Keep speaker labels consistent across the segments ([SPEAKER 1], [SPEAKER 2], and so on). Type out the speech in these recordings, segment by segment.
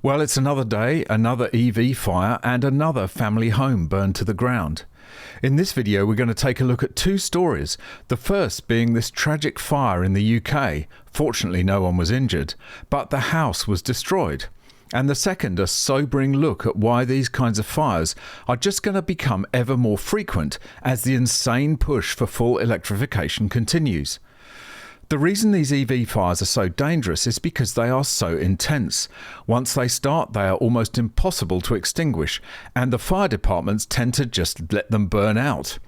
[SPEAKER 1] Well, it's another day, another EV fire, and another family home burned to the ground. In this video, we're going to take a look at two stories. The first being this tragic fire in the UK. Fortunately, no one was injured, but the house was destroyed. And the second, a sobering look at why these kinds of fires are just going to become ever more frequent as the insane push for full electrification continues. The reason these EV fires are so dangerous is because they are so intense. Once they start, they are almost impossible to extinguish, and the fire departments tend to just let them burn out.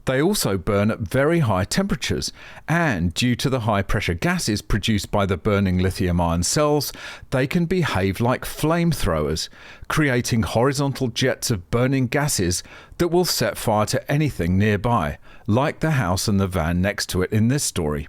[SPEAKER 1] They also burn at very high temperatures, and due to the high pressure gases produced by the burning lithium-ion cells, they can behave like flamethrowers, creating horizontal jets of burning gases that will set fire to anything nearby, like the house and the van next to it in this story.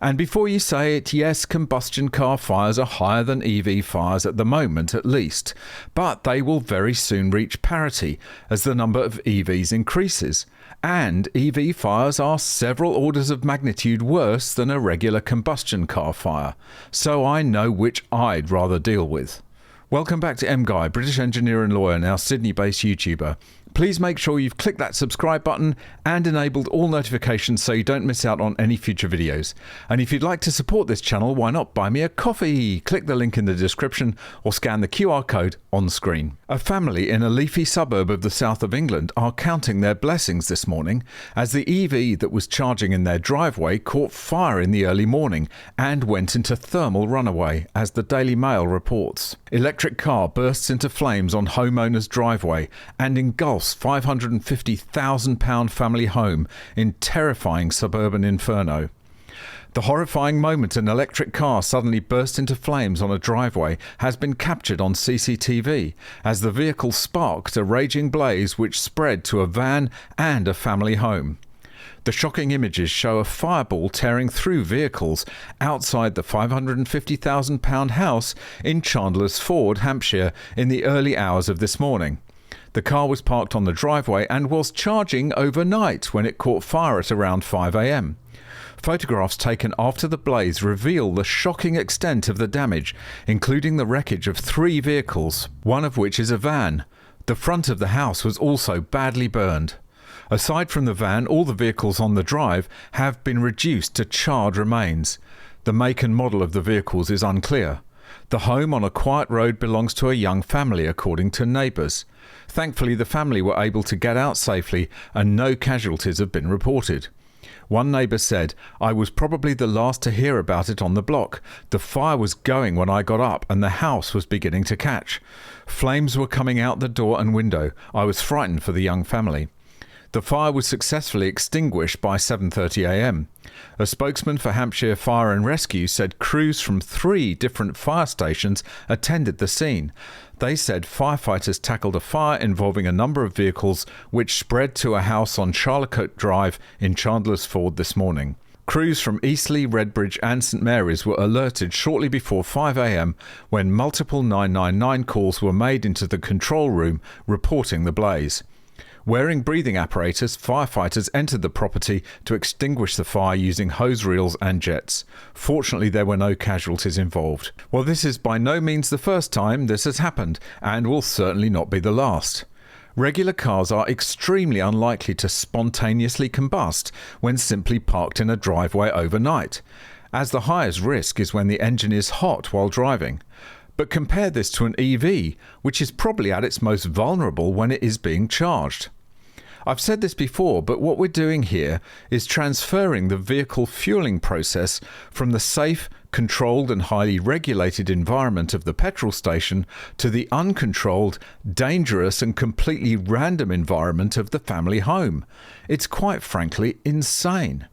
[SPEAKER 1] And before you say it, yes, combustion car fires are higher than EV fires at the moment at least, but they will very soon reach parity as the number of EVs increases. And EV fires are several orders of magnitude worse than a regular combustion car fire, so I know which I'd rather deal with. Welcome back to MGUY, British engineer and lawyer, now Sydney-based YouTuber. Please make sure you've clicked that subscribe button and enabled all notifications so you don't miss out on any future videos. And if you'd like to support this channel, why not buy me a coffee? Click the link in the description or scan the QR code on screen. A family in a leafy suburb of the south of England are counting their blessings this morning as the EV that was charging in their driveway caught fire in the early morning and went into thermal runaway, as the Daily Mail reports. Electric car bursts into flames on homeowner's driveway and engulfs £550,000 family home in terrifying suburban inferno. The horrifying moment an electric car suddenly burst into flames on a driveway has been captured on CCTV as the vehicle sparked a raging blaze which spread to a van and a family home. The shocking images show a fireball tearing through vehicles outside the £550,000 house in Chandler's Ford, Hampshire, in the early hours of this morning. The car was parked on the driveway and was charging overnight when it caught fire at around 5 a.m. Photographs taken after the blaze reveal the shocking extent of the damage, including the wreckage of 3 vehicles, one of which is a van. The front of the house was also badly burned. Aside from the van, all the vehicles on the drive have been reduced to charred remains. The make and model of the vehicles is unclear. The home on a quiet road belongs to a young family, according to neighbours. Thankfully, the family were able to get out safely and no casualties have been reported. One neighbour said, "I was probably the last to hear about it on the block. The fire was going when I got up and the house was beginning to catch. Flames were coming out the door and window. I was frightened for the young family." The fire was successfully extinguished by 7:30 a.m. A spokesman for Hampshire Fire and Rescue said crews from 3 different fire stations attended the scene. They said firefighters tackled a fire involving a number of vehicles which spread to a house on Charlotte Drive in Chandler's Ford this morning. Crews from Eastleigh, Redbridge and St Mary's were alerted shortly before 5 a.m. when multiple 999 calls were made into the control room reporting the blaze. Wearing breathing apparatus, firefighters entered the property to extinguish the fire using hose reels and jets. Fortunately, there were no casualties involved. Well, this is by no means the first time this has happened, and will certainly not be the last. Regular cars are extremely unlikely to spontaneously combust when simply parked in a driveway overnight, as the highest risk is when the engine is hot while driving. But compare this to an EV, which is probably at its most vulnerable when it is being charged. I've said this before, but what we're doing here is transferring the vehicle fueling process from the safe, controlled and highly regulated environment of the petrol station to the uncontrolled, dangerous and completely random environment of the family home. It's quite frankly insane.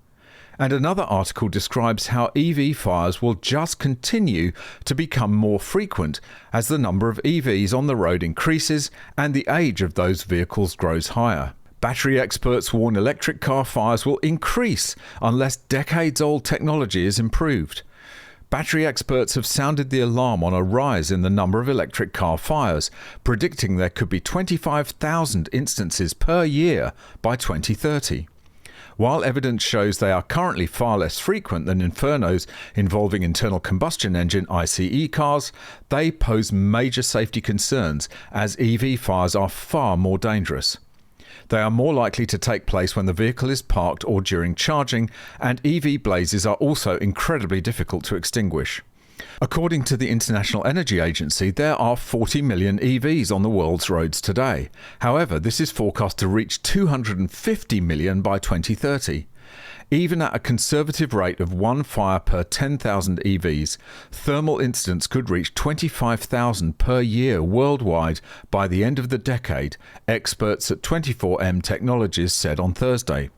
[SPEAKER 1] And another article describes how EV fires will just continue to become more frequent as the number of EVs on the road increases and the age of those vehicles grows higher. Battery experts warn electric car fires will increase unless decades-old technology is improved. Battery experts have sounded the alarm on a rise in the number of electric car fires, predicting there could be 25,000 instances per year by 2030. While evidence shows they are currently far less frequent than infernos involving internal combustion engine ICE cars, they pose major safety concerns as EV fires are far more dangerous. They are more likely to take place when the vehicle is parked or during charging, and EV blazes are also incredibly difficult to extinguish. According to the International Energy Agency, there are 40 million EVs on the world's roads today. However, this is forecast to reach 250 million by 2030. Even at a conservative rate of one fire per 10,000 EVs, thermal incidents could reach 25,000 per year worldwide by the end of the decade, experts at 24M Technologies said on Thursday.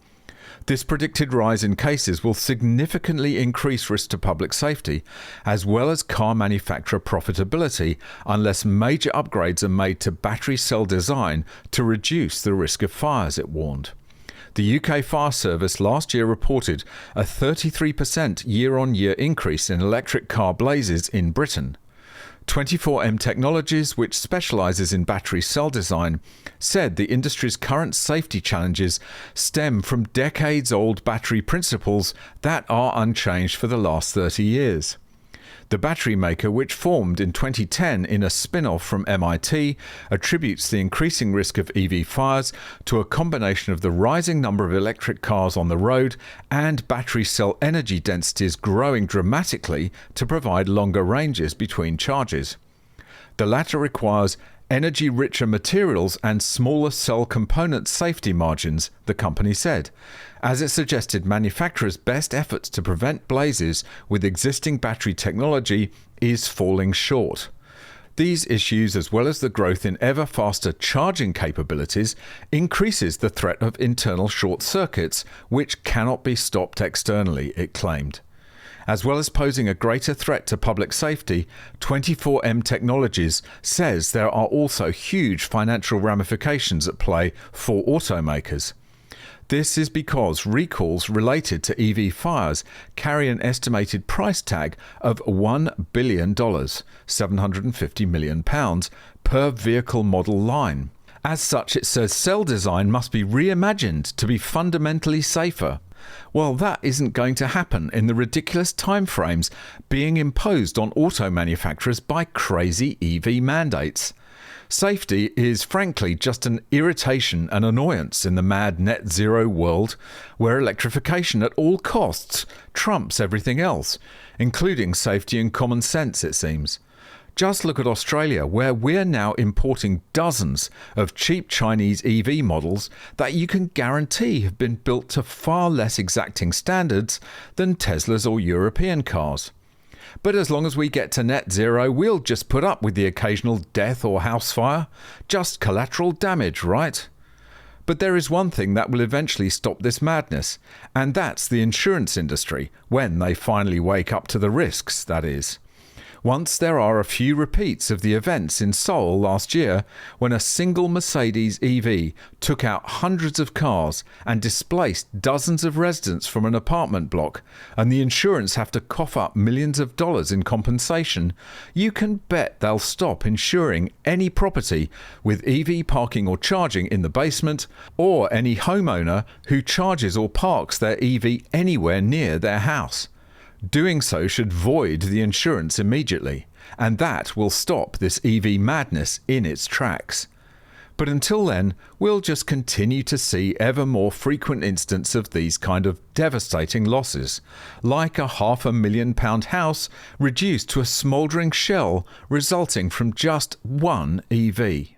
[SPEAKER 1] This predicted rise in cases will significantly increase risk to public safety, as well as car manufacturer profitability, unless major upgrades are made to battery cell design to reduce the risk of fires, it warned. The UK Fire Service last year reported a 33% year-on-year increase in electric car blazes in Britain. 24M Technologies, which specialises in battery cell design, said the industry's current safety challenges stem from decades-old battery principles that are unchanged for the last 30 years. The battery maker, which formed in 2010 in a spin-off from MIT, attributes the increasing risk of EV fires to a combination of the rising number of electric cars on the road and battery cell energy densities growing dramatically to provide longer ranges between charges. The latter requires energy-richer materials and smaller cell component safety margins, the company said, as it suggested manufacturers' best efforts to prevent blazes with existing battery technology is falling short. These issues, as well as the growth in ever faster charging capabilities, increases the threat of internal short circuits, which cannot be stopped externally, it claimed. As well as posing a greater threat to public safety, 24M Technologies says there are also huge financial ramifications at play for automakers. This is because recalls related to EV fires carry an estimated price tag of $1 billion, £750 million, per vehicle model line. As such, it says cell design must be reimagined to be fundamentally safer. Well, that isn't going to happen in the ridiculous timeframes being imposed on auto manufacturers by crazy EV mandates. Safety is frankly just an irritation and annoyance in the mad net zero world where electrification at all costs trumps everything else, including safety and common sense, it seems. Just look at Australia, where we're now importing dozens of cheap Chinese EV models that you can guarantee have been built to far less exacting standards than Tesla's or European cars. But as long as we get to net zero, we'll just put up with the occasional death or house fire. Just collateral damage, right? But there is one thing that will eventually stop this madness, and that's the insurance industry, when they finally wake up to the risks, that is. Once there are a few repeats of the events in Seoul last year when a single Mercedes EV took out hundreds of cars and displaced dozens of residents from an apartment block, and the insurance have to cough up millions of dollars in compensation, you can bet they'll stop insuring any property with EV parking or charging in the basement, or any homeowner who charges or parks their EV anywhere near their house. Doing so should void the insurance immediately, and that will stop this EV madness in its tracks. But until then, we'll just continue to see ever more frequent instances of these kind of devastating losses, like a £500,000 house reduced to a smouldering shell resulting from just one EV.